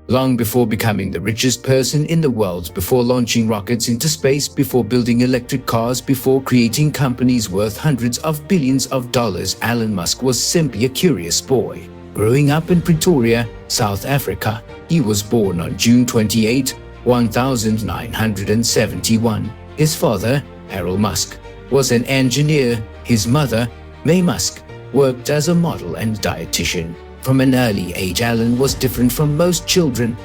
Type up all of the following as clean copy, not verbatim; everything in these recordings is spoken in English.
long before becoming the richest person in the world, before launching rockets into space, before building electric cars, before creating companies worth hundreds of billions of dollars, Elon Musk was simply a curious boy. Growing up in Pretoria, South Africa, he was born on June 28, 1971. His father, Harold Musk, was an engineer. His mother, May Musk, worked as a model and dietitian. From an early age, Alan was different from most children.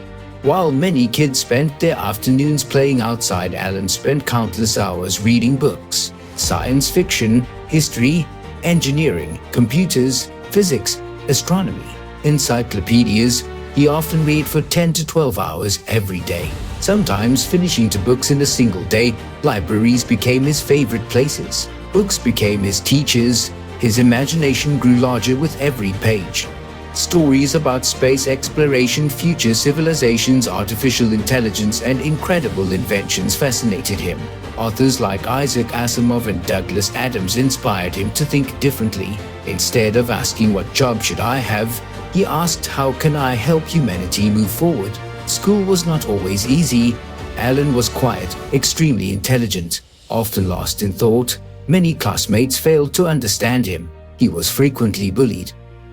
While many kids spent their afternoons playing outside, Alan spent countless hours reading books, science fiction, history, engineering, computers, physics, astronomy, encyclopedias. He often read for 10 to 12 hours every day, sometimes finishing 2 books in a single day. Libraries became his favorite places. Books became his teachers. His imagination grew larger with every page. Stories about space exploration, future civilizations, artificial intelligence, and incredible inventions fascinated him. Authors like Isaac Asimov and Douglas Adams inspired him to think differently. Instead of asking what job should I have, he asked how can I help humanity move forward. School was not always easy. Alan was quiet, extremely intelligent, often lost in thought. Many classmates failed to understand him. He was frequently bullied.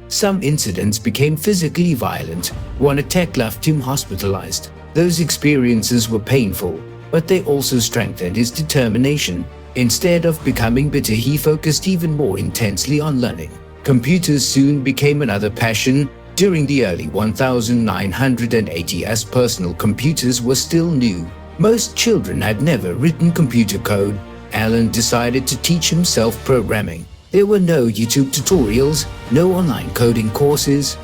Some incidents became physically violent. One attack left him hospitalized. Those experiences were painful, but they also strengthened his determination. Instead of becoming bitter, he focused even more intensely on learning. Computers soon became another passion. During the early 1980s, personal computers were still new. Most children had never written computer code. Alan decided to teach himself programming. There were no YouTube tutorials, no online coding courses,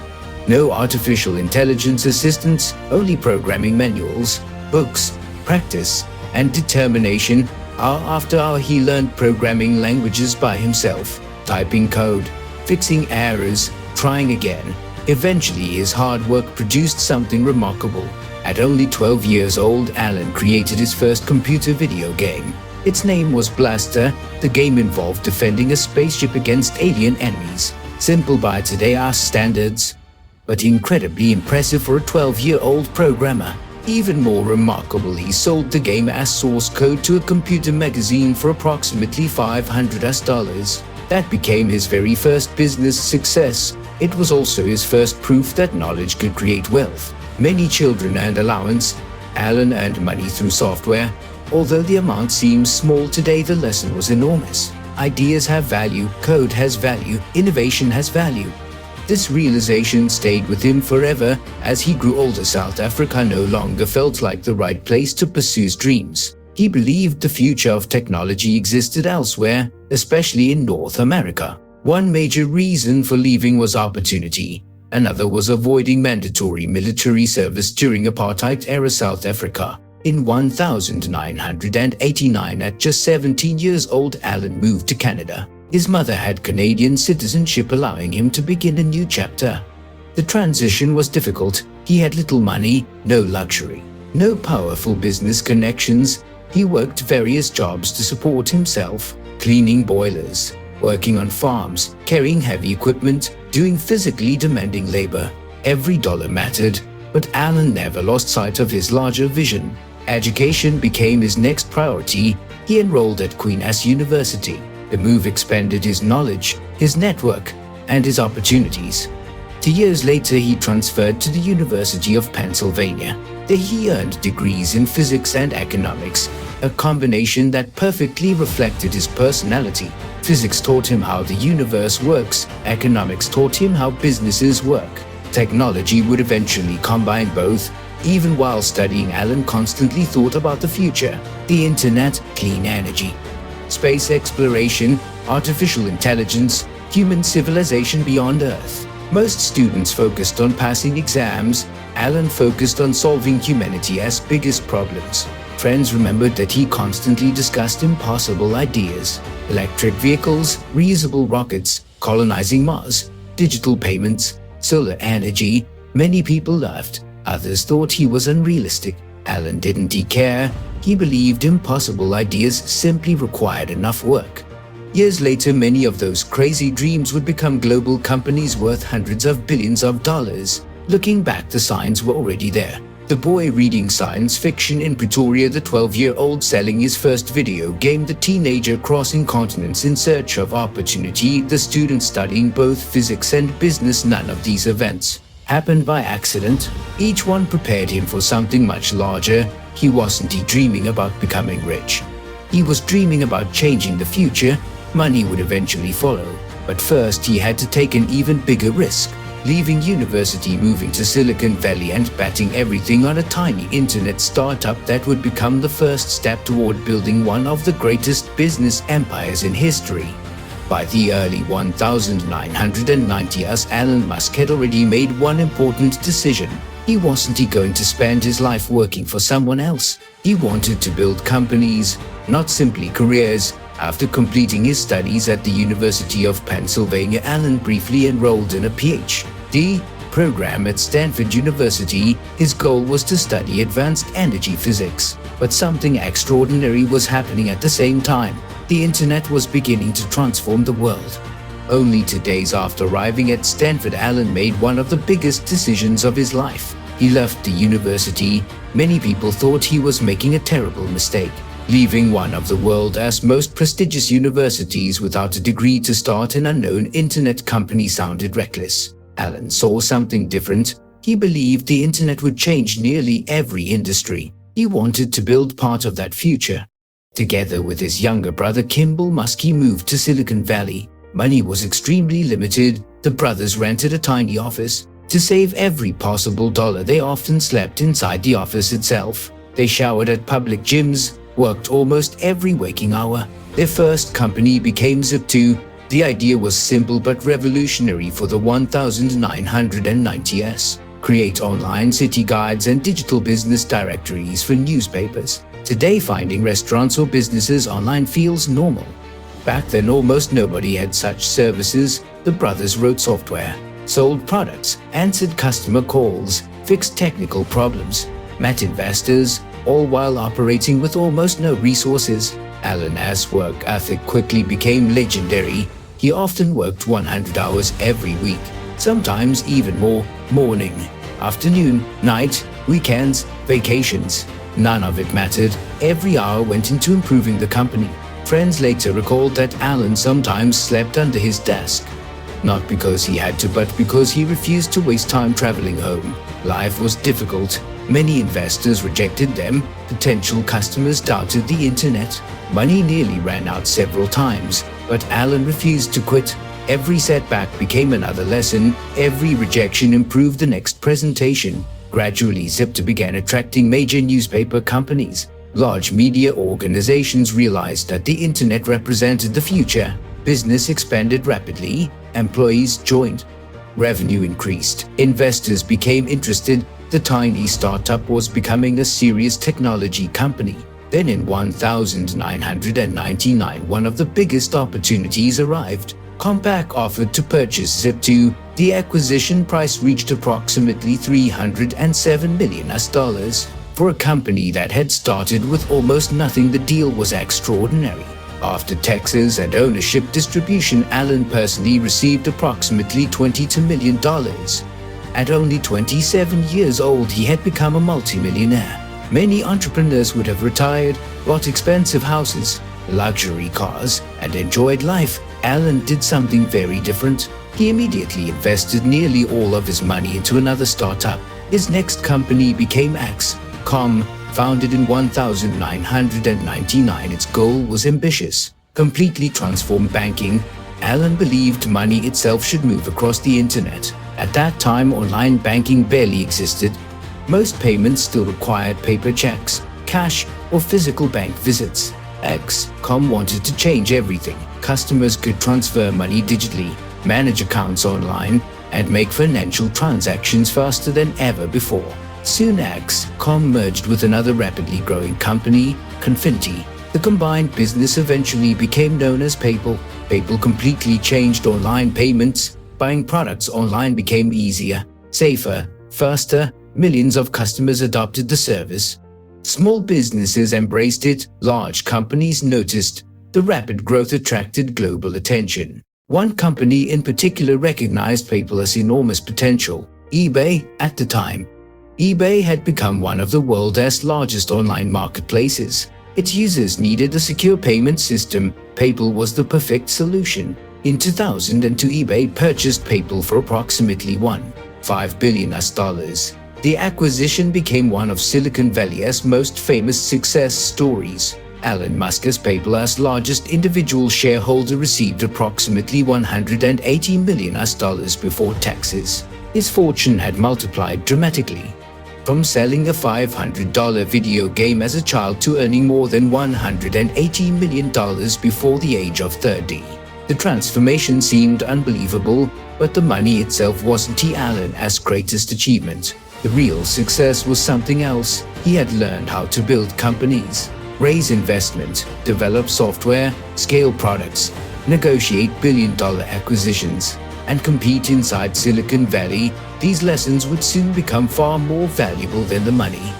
no artificial intelligence assistants, only programming manuals, books, practice, and determination. Hour after hour, he learned programming languages by himself, typing code, fixing errors, trying again. Eventually, his hard work produced something remarkable. At only 12 years old, Alan created his first computer video game. Its name was Blastar. The game involved defending a spaceship against alien enemies. Simple by today's standards, but incredibly impressive for a 12-year-old programmer. Even more remarkable, he sold the game as source code to a computer magazine for approximately $500. That became his very first business success. It was also his first proof that knowledge could create wealth. Many children earned allowance. Alan earned money through software. Although the amount seems small today, the lesson was enormous. Ideas have value, code has value, innovation has value. This realization stayed with him forever. As he grew older, South Africa no longer felt like the right place to pursue his dreams. He believed the future of technology existed elsewhere, especially in North America. One major reason for leaving was opportunity. Another was avoiding mandatory military service during apartheid-era South Africa. In 1989, at just 17 years old, Alan moved to Canada. His mother had Canadian citizenship, allowing him to begin a new chapter. The transition was difficult. He had little money, no luxury, no powerful business connections. He worked various jobs to support himself, cleaning boilers, working on farms, carrying heavy equipment, doing physically demanding labor. Every dollar mattered, but Alan never lost sight of his larger vision. Education became his next priority. He enrolled at Queen Anne's University. The move expanded his knowledge, his network, and his opportunities. 2 years later, he transferred to the University of Pennsylvania. There he earned degrees in physics and economics, a combination that perfectly reflected his personality. Physics taught him how the universe works. Economics taught him how businesses work. Technology would eventually combine both. Even while studying, Alan constantly thought about the future: the internet, clean energy, space exploration, artificial intelligence, human civilization beyond Earth. Most students focused on passing exams. Alan focused on solving humanity's biggest problems. Friends remembered that he constantly discussed impossible ideas: electric vehicles, reusable rockets, colonizing Mars, digital payments, solar energy. Many people laughed. Others thought he was unrealistic. Alan didn't care. He believed impossible ideas simply required enough work. Years later, many of those crazy dreams would become global companies worth hundreds of billions of dollars. Looking back, the signs were already there. The boy reading science fiction in Pretoria, the 12-year-old selling his first video game, the teenager crossing continents in search of opportunity, the student studying both physics and business. None of these events happened by accident. Each one prepared him for something much larger. He wasn't dreaming about becoming rich. He was dreaming about changing the future. Money would eventually follow, but first he had to take an even bigger risk. Leaving university, moving to Silicon Valley, and betting everything on a tiny internet startup that would become the first step toward building one of the greatest business empires in history. By the early 1990s, Elon Musk had already made one important decision. He wasn't going to spend his life working for someone else. He wanted to build companies, not simply careers. After completing his studies at the University of Pennsylvania, Elon briefly enrolled in a PhD program at Stanford University. His goal was to study advanced energy physics. But something extraordinary was happening at the same time. The internet was beginning to transform the world. Only 2 days after arriving at Stanford, Elon made one of the biggest decisions of his life. He left the university. Many people thought he was making a terrible mistake. Leaving one of the world's most prestigious universities without a degree to start an unknown internet company sounded reckless. Elon saw something different. He believed the internet would change nearly every industry. He wanted to build part of that future. Together with his younger brother Kimball Musk, he moved to Silicon Valley. Money was extremely limited. The brothers rented a tiny office. To save every possible dollar, they often slept inside the office itself. They showered at public gyms, worked almost every waking hour. Their first company became Zip2. The idea was simple but revolutionary for the 1990s. Create online city guides and digital business directories for newspapers. Today, finding restaurants or businesses online feels normal. Back then, almost nobody had such services. The brothers wrote software, sold products, answered customer calls, fixed technical problems, met investors, all while operating with almost no resources. Elon's work ethic quickly became legendary. He often worked 100 hours every week, sometimes even more, morning, afternoon, night, weekends, vacations. None of it mattered. Every hour went into improving the company. Friends later recalled that Elon sometimes slept under his desk. Not because he had to, but because he refused to waste time traveling home. Life was difficult. Many investors rejected them. Potential customers doubted the internet. Money nearly ran out several times, but Elon refused to quit. Every setback became another lesson. Every rejection improved the next presentation. Gradually, Zip2 began attracting major newspaper companies. Large media organizations realized that the internet represented the future. Business expanded rapidly. Employees joined. Revenue increased. Investors became interested. The tiny startup was becoming a serious technology company. Then in 1999, one of the biggest opportunities arrived. Compaq offered to purchase Zip2. The acquisition price reached approximately $307 million. For a company that had started with almost nothing, the deal was extraordinary. After taxes and ownership distribution, Elon personally received approximately $22 million. At only 27 years old, he had become a multimillionaire. Many entrepreneurs would have retired, bought expensive houses, luxury cars, and enjoyed life. Elon did something very different. He immediately invested nearly all of his money into another startup. His next company became X.com, founded in 1999. Its goal was ambitious: completely transform banking. Elon believed money itself should move across the internet. At that time, online banking barely existed. Most payments still required paper checks, cash, or physical bank visits. X.com wanted to change everything. Customers could transfer money digitally, manage accounts online, and make financial transactions faster than ever before. Soon, X.com merged with another rapidly growing company, Confinity. The combined business eventually became known as PayPal. PayPal completely changed online payments. Buying products online became easier, safer, faster. Millions of customers adopted the service. Small businesses embraced it. Large companies noticed. The rapid growth attracted global attention. One company in particular recognized PayPal's enormous potential. eBay at the time. eBay had become one of the world's largest online marketplaces. Its users needed a secure payment system. PayPal was the perfect solution. In 2002, eBay purchased PayPal for approximately $1.5 billion. The acquisition became one of Silicon Valley's most famous success stories. Elon Musk, as PayPal's largest individual shareholder, received approximately $180 million before taxes. His fortune had multiplied dramatically. From selling a $500 video game as a child to earning more than $180 million before the age of 30. The transformation seemed unbelievable, but the money itself wasn't Elon's greatest achievement. The real success was something else. He had learned how to build companies, raise investment, develop software, scale products, negotiate billion-dollar acquisitions, and compete inside Silicon Valley. These lessons would soon become far more valuable than the money,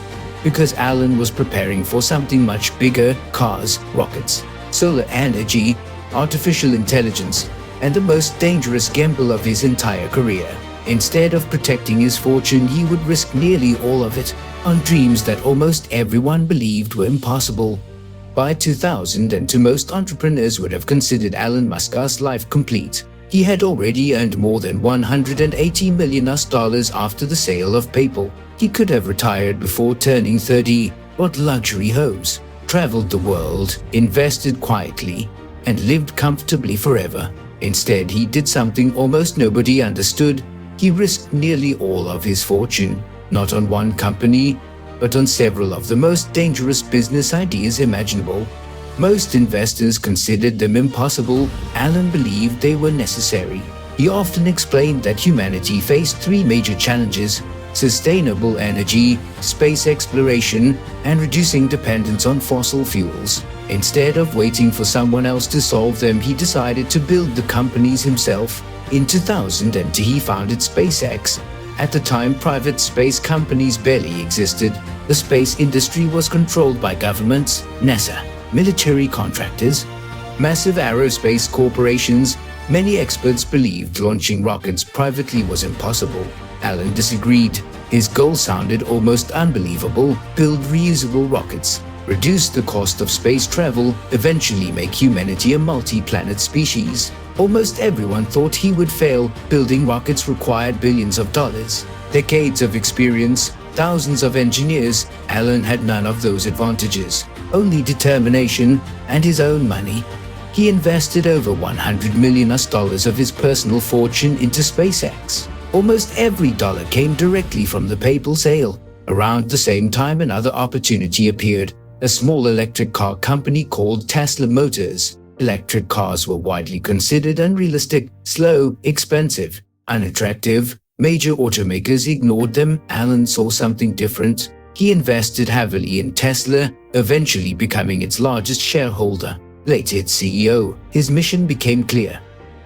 because Elon was preparing for something much bigger: cars, rockets, solar energy, artificial intelligence, and the most dangerous gamble of his entire career. Instead of protecting his fortune, he would risk nearly all of it on dreams that almost everyone believed were impossible. By 2002, most entrepreneurs would have considered Elon Musk's life complete. He had already earned more than $180 million after the sale of PayPal. He could have retired before turning 30, bought luxury homes, traveled the world, invested quietly, and lived comfortably forever. Instead, he did something almost nobody understood. He risked nearly all of his fortune, not on one company, but on several of the most dangerous business ideas imaginable. Most investors considered them impossible. Elon believed they were necessary. He often explained that humanity faced three major challenges: sustainable energy, space exploration, and reducing dependence on fossil fuels. Instead of waiting for someone else to solve them, he decided to build the companies himself. In 2002, he founded SpaceX. At the time, private space companies barely existed. The space industry was controlled by governments, NASA, military contractors, massive aerospace corporations. Many experts believed launching rockets privately was impossible. Elon disagreed. His goal sounded almost unbelievable: build reusable rockets, reduce the cost of space travel, eventually make humanity a multi-planet species. Almost everyone thought he would fail. Building rockets required billions of dollars, decades of experience, thousands of engineers. Elon had none of those advantages, only determination and his own money. He invested over $100 million of his personal fortune into SpaceX. Almost every dollar came directly from the PayPal sale. Around the same time, another opportunity appeared: a small electric car company called Tesla Motors. Electric cars were widely considered unrealistic, slow, expensive, unattractive. Major automakers ignored them. Elon saw something different. He invested heavily in Tesla, eventually becoming its largest shareholder, later its CEO. His mission became clear: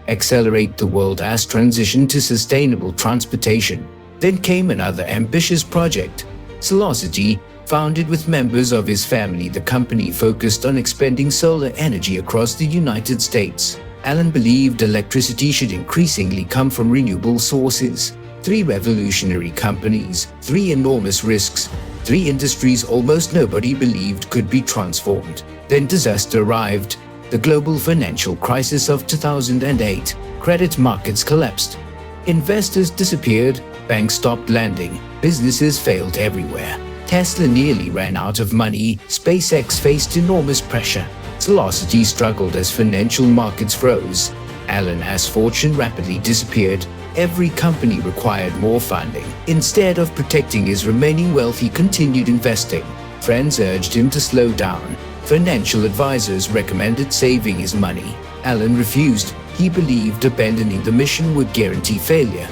accelerate the world's transition to sustainable transportation. Then came another ambitious project, Starship. Founded with members of his family, the company focused on expanding solar energy across the United States. Elon believed electricity should increasingly come from renewable sources. Three revolutionary companies, three enormous risks, three industries almost nobody believed could be transformed. Then disaster arrived: the global financial crisis of 2008. Credit markets collapsed. Investors disappeared. Banks stopped lending. Businesses failed everywhere. Tesla nearly ran out of money. SpaceX faced enormous pressure. Starship struggled as financial markets froze. Elon's fortune rapidly disappeared. Every company required more funding. Instead of protecting his remaining wealth, he continued investing. Friends urged him to slow down. Financial advisors recommended saving his money. Elon refused. He believed abandoning the mission would guarantee failure.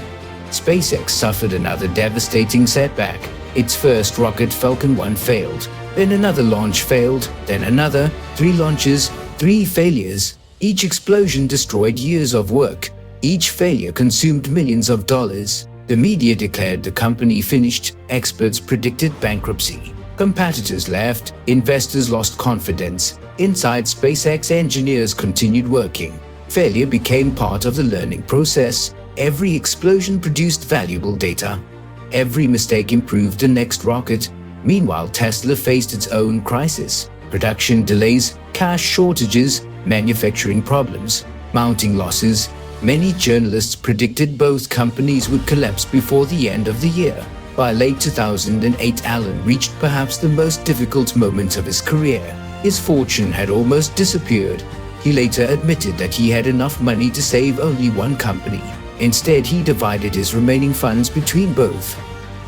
SpaceX suffered another devastating setback. Its first rocket, Falcon 1, failed. Then another launch failed. Then another. 3 launches, 3 failures. Each explosion destroyed years of work. Each failure consumed millions of dollars. The media declared the company finished. Experts predicted bankruptcy. Competitors left. Investors lost confidence. Inside SpaceX, engineers continued working. Failure became part of the learning process. Every explosion produced valuable data. Every mistake improved the next rocket. Meanwhile, Tesla faced its own crisis: production delays, cash shortages, manufacturing problems, mounting losses. Many journalists predicted both companies would collapse before the end of the year. By late 2008, Elon reached perhaps the most difficult moment of his career. His fortune had almost disappeared. He later admitted that he had enough money to save only one company. Instead, he divided his remaining funds between both.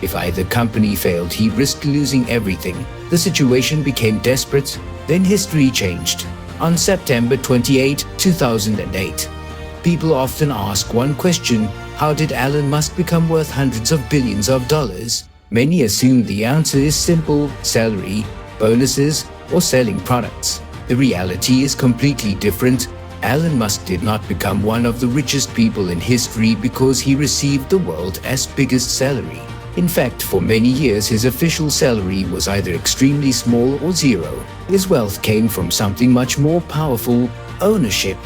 If either company failed, he risked losing everything. The situation became desperate. Then history changed. On September 28, 2008, people often ask one question: how did Elon Musk become worth hundreds of billions of dollars? Many assume the answer is simple: salary, bonuses, or selling products. The reality is completely different. Elon Musk did not become one of the richest people in history because he received the world's biggest salary. In fact, for many years his official salary was either extremely small or zero. His wealth came from something much more powerful: ownership.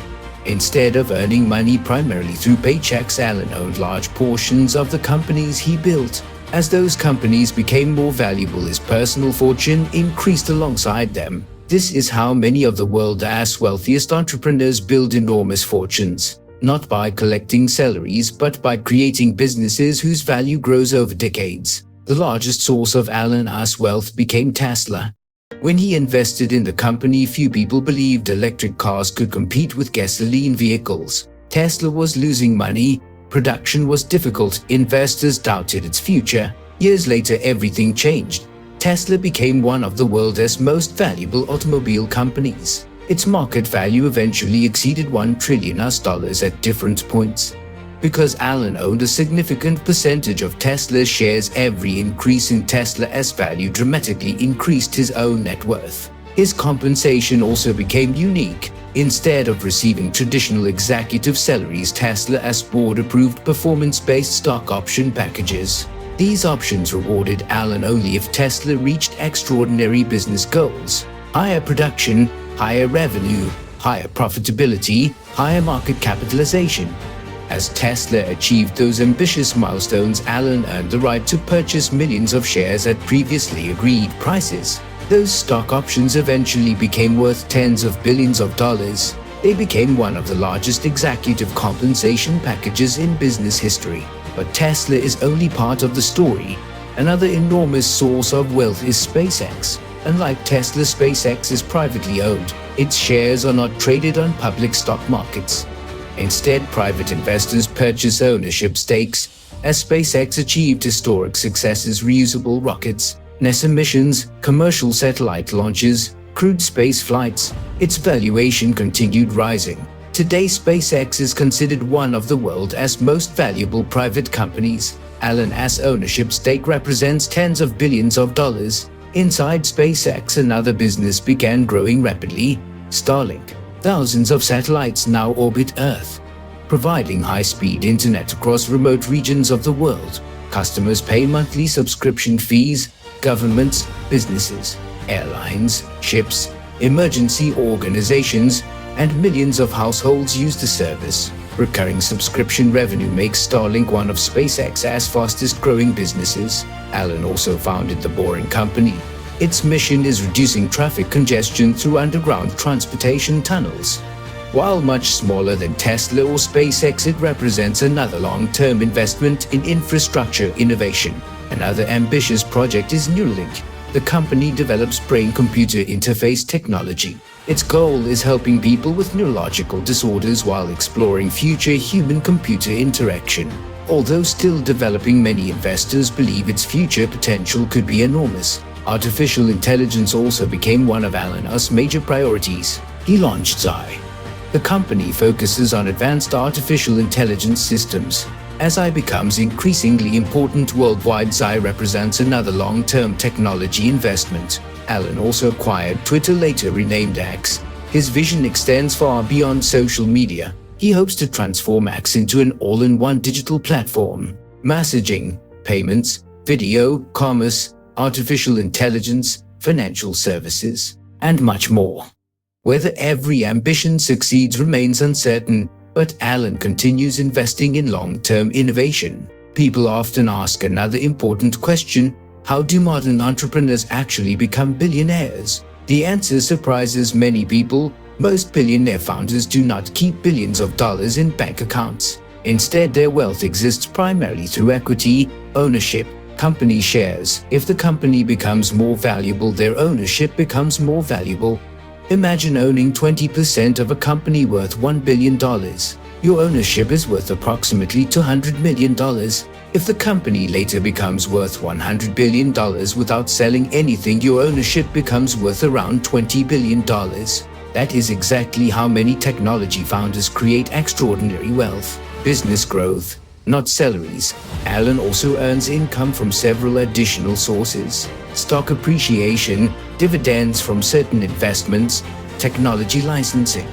Instead of earning money primarily through paychecks, Elon owned large portions of the companies he built. As those companies became more valuable, his personal fortune increased alongside them. This is how many of the world's wealthiest entrepreneurs build enormous fortunes. Not by collecting salaries, but by creating businesses whose value grows over decades. The largest source of Elon's wealth became Tesla. When he invested in the company, few people believed electric cars could compete with gasoline vehicles. Tesla was losing money, production was difficult, investors doubted its future. Years later, everything changed. Tesla became one of the world's most valuable automobile companies. Its market value eventually exceeded $1 trillion at different points. Because Elon owned a significant percentage of Tesla's shares, every increase in Tesla's value dramatically increased his own net worth. His compensation also became unique. Instead of receiving traditional executive salaries, Tesla's board approved performance-based stock option packages. These options rewarded Elon only if Tesla reached extraordinary business goals: higher production, higher revenue, higher profitability, higher market capitalization. As Tesla achieved those ambitious milestones, Elon earned the right to purchase millions of shares at previously agreed prices. Those stock options eventually became worth tens of billions of dollars. They became one of the largest executive compensation packages in business history. But Tesla is only part of the story. Another enormous source of wealth is SpaceX. Unlike Tesla, SpaceX is privately owned. Its shares are not traded on public stock markets. Instead, private investors purchase ownership stakes. As SpaceX achieved historic successes: reusable rockets, NASA missions, commercial satellite launches, crewed space flights, its valuation continued rising. Today, SpaceX is considered one of the world's most valuable private companies. Elon's ownership stake represents tens of billions of dollars. Inside SpaceX, another business began growing rapidly: Starlink. Thousands of satellites now orbit Earth, providing high-speed internet across remote regions of the world. Customers pay monthly subscription fees. Governments, businesses, airlines, ships, emergency organizations, and millions of households use the service. Recurring subscription revenue makes Starlink one of SpaceX's fastest-growing businesses. Elon also founded the Boring Company. Its mission is reducing traffic congestion through underground transportation tunnels. While much smaller than Tesla or SpaceX, it represents another long-term investment in infrastructure innovation. Another ambitious project is Neuralink. The company develops brain-computer interface technology. Its goal is helping people with neurological disorders while exploring future human-computer interaction. Although still developing, many investors believe its future potential could be enormous. Artificial intelligence also became one of Elon's major priorities. He launched Xi. The company focuses on advanced artificial intelligence systems. As AI becomes increasingly important worldwide, Xi represents another long-term technology investment. Elon also acquired Twitter, later renamed X. His vision extends far beyond social media. He hopes to transform X into an all-in-one digital platform. Messaging, payments, video, commerce, artificial intelligence, financial services, and much more. Whether every ambition succeeds remains uncertain. But Alan continues investing in long-term innovation. People often ask another important question: how do modern entrepreneurs actually become billionaires? The answer surprises many people. Most billionaire founders do not keep billions of dollars in bank accounts. Instead, their wealth exists primarily through equity, ownership, company shares. If the company becomes more valuable, their ownership becomes more valuable. Imagine owning 20% of a company worth $1 billion. Your ownership is worth approximately $200 million. If the company later becomes worth $100 billion without selling anything, your ownership becomes worth around $20 billion. That is exactly how many technology founders create extraordinary wealth. Business growth, not salaries. Alan also earns income from several additional sources: stock appreciation, dividends from certain investments, technology licensing,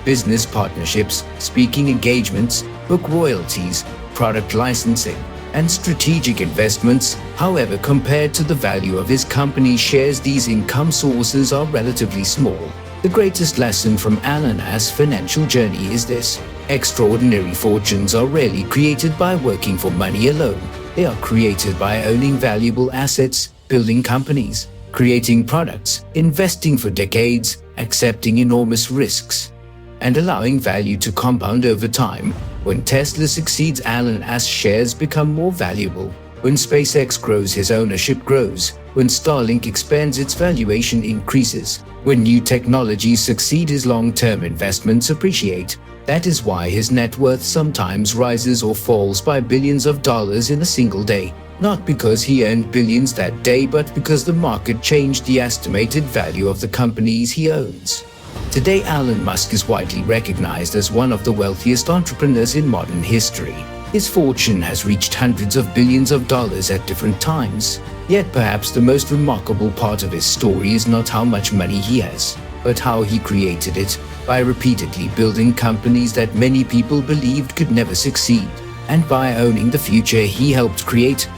business partnerships, speaking engagements, book royalties, product licensing, and strategic investments. However, compared to the value of his company shares, these income sources are relatively small. The greatest lesson from Alan's financial journey is this: extraordinary fortunes are rarely created by working for money alone. They are created by owning valuable assets, building companies, creating products, investing for decades, accepting enormous risks, and allowing value to compound over time. When Tesla succeeds, Alan's shares become more valuable. When SpaceX grows, his ownership grows. When Starlink expands, its valuation increases. When new technologies succeed, his long-term investments appreciate. That is why his net worth sometimes rises or falls by billions of dollars in a single day. Not because he earned billions that day, but because the market changed the estimated value of the companies he owns. Today, Elon Musk is widely recognized as one of the wealthiest entrepreneurs in modern history. His fortune has reached hundreds of billions of dollars at different times. Yet perhaps the most remarkable part of his story is not how much money he has, but how he created it, by repeatedly building companies that many people believed could never succeed. And by owning the future he helped create.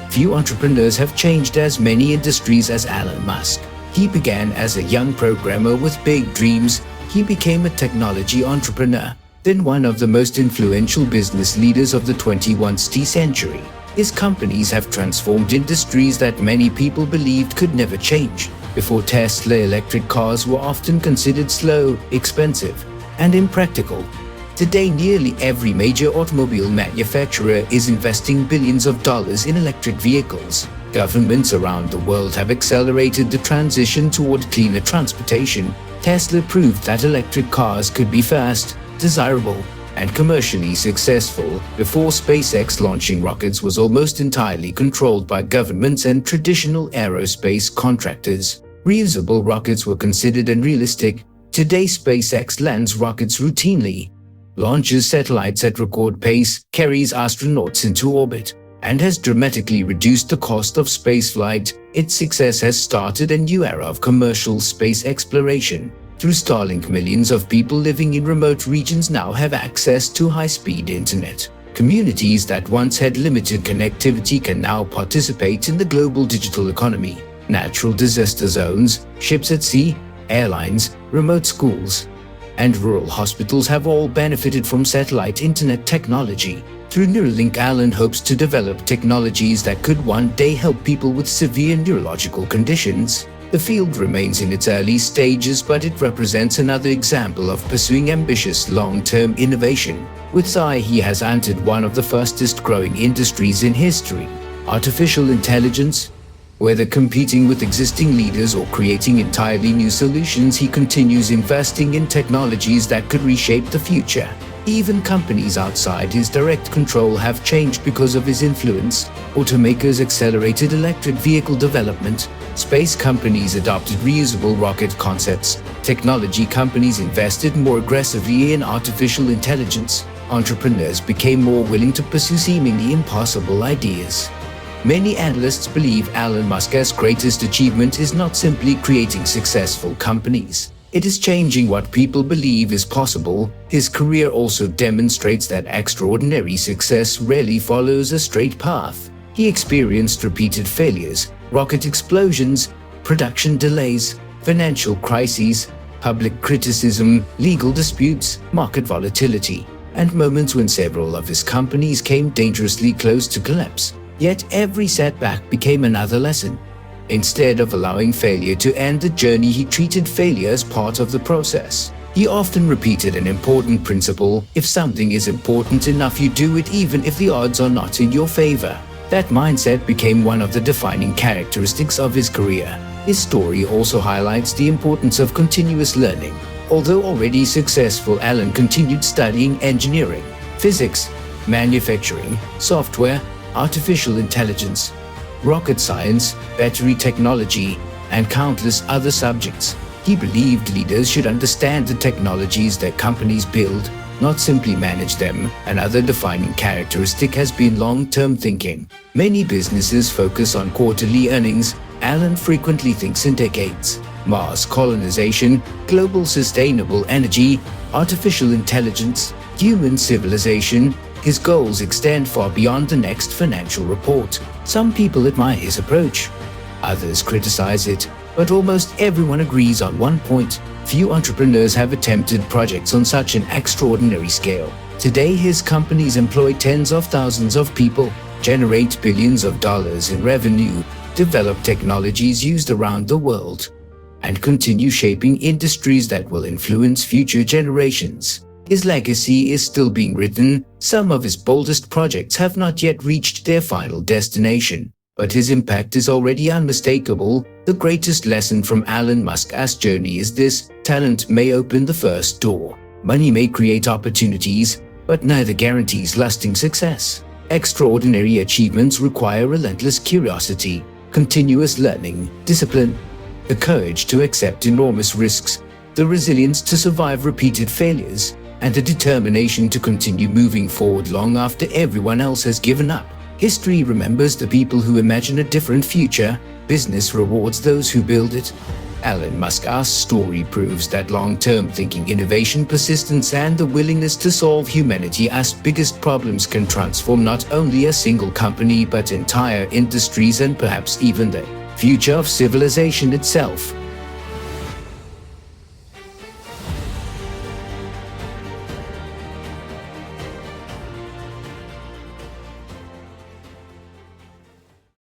Few entrepreneurs have changed as many industries as Elon Musk. He began as a young programmer with big dreams. He became a technology entrepreneur, then one of the most influential business leaders of the 21st century. His companies have transformed industries that many people believed could never change. Before Tesla, electric cars were often considered slow, expensive, and impractical. Today, nearly every major automobile manufacturer is investing billions of dollars in electric vehicles. Governments around the world have accelerated the transition toward cleaner transportation. Tesla proved that electric cars could be fast, desirable, and commercially successful. Before SpaceX, launching rockets was almost entirely controlled by governments and traditional aerospace contractors. Reusable rockets were considered unrealistic. Today, SpaceX lands rockets routinely, launches satellites at record pace, carries astronauts into orbit, and has dramatically reduced the cost of spaceflight. Its success has started a new era of commercial space exploration. Through Starlink, millions of people living in remote regions now have access to high-speed internet. Communities that once had limited connectivity can now participate in the global digital economy. Natural disaster zones, ships at sea, airlines, remote schools, and rural hospitals have all benefited from satellite internet technology. Through Neuralink, Elon hopes to develop technologies that could one day help people with severe neurological conditions. The field remains in its early stages, but it represents another example of pursuing ambitious long-term innovation. With AI, he has entered one of the fastest growing industries in history: artificial intelligence. Whether competing with existing leaders or creating entirely new solutions, he continues investing in technologies that could reshape the future. Even companies outside his direct control have changed because of his influence. Automakers accelerated electric vehicle development. Space companies adopted reusable rocket concepts. Technology companies invested more aggressively in artificial intelligence. Entrepreneurs became more willing to pursue seemingly impossible ideas. Many analysts believe Elon Musk's greatest achievement is not simply creating successful companies. It is changing what people believe is possible. His career also demonstrates that extraordinary success rarely follows a straight path. He experienced repeated failures, rocket explosions, production delays, financial crises, public criticism, legal disputes, market volatility. and moments when several of his companies came dangerously close to collapse. Yet every setback became another lesson. Instead of allowing failure to end the journey, he treated failure as part of the process. He often repeated an important principle: if something is important enough, you do it even if the odds are not in your favor. That mindset became one of the defining characteristics of his career. His story also highlights the importance of continuous learning. Although already successful, Alan continued studying engineering, physics, manufacturing, software, artificial intelligence, rocket science, battery technology, and countless other subjects. He believed leaders should understand the technologies their companies build, not simply manage them. Another defining characteristic has been long-term thinking. Many businesses focus on quarterly earnings. Alan frequently thinks in decades. Mars colonization, global sustainable energy, artificial intelligence, human civilization. His goals extend far beyond the next financial report. Some people admire his approach. Others criticize it, but almost everyone agrees on one point: few entrepreneurs have attempted projects on such an extraordinary scale. Today, his companies employ tens of thousands of people, generate billions of dollars in revenue, develop technologies used around the world, and continue shaping industries that will influence future generations. His legacy is still being written. Some of his boldest projects have not yet reached their final destination, but his impact is already unmistakable. The greatest lesson from Elon Musk's journey is this: talent may open the first door. Money may create opportunities, but neither guarantees lasting success. Extraordinary achievements require relentless curiosity, continuous learning, discipline, the courage to accept enormous risks, the resilience to survive repeated failures, and the determination to continue moving forward long after everyone else has given up. History remembers the people who imagine a different future. Business rewards those who build it. Elon Musk's story proves that long-term thinking, innovation, persistence, and the willingness to solve humanity's biggest problems can transform not only a single company but entire industries and perhaps even the future of civilization itself.